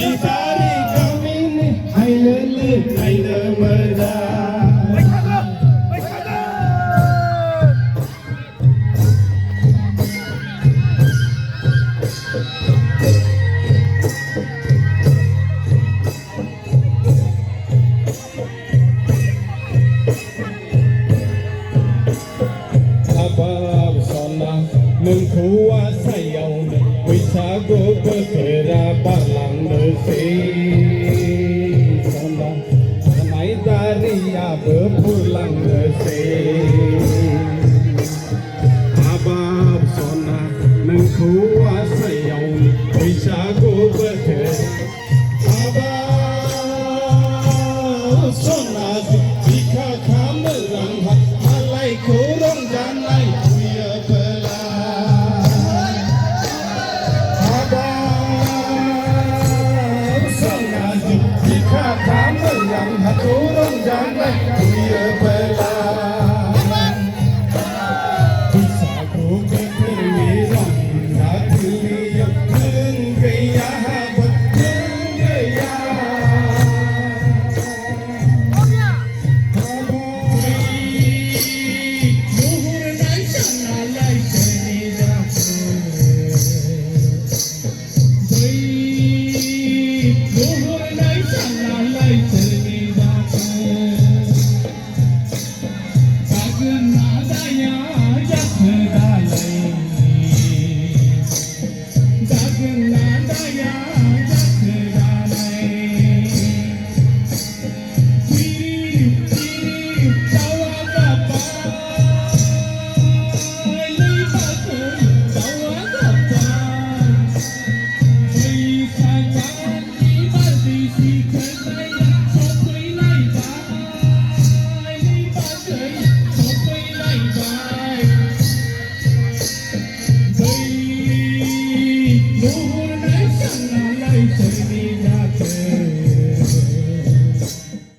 Bisari kami ni hai lele hai lemeda. Mengkuat sayau bisa go berkera balang nasi sana samai dari berpulang nasi abang sana mengkuat sayau bisa go berkera abang sana jika kamu langhat alai kurang dan lain turun jangan dia belah bisa ku berperiran hati yang menggaya menggaya luhur naik sana lai cerita luhur naik sana lai cerita luhur naik sana lai cerita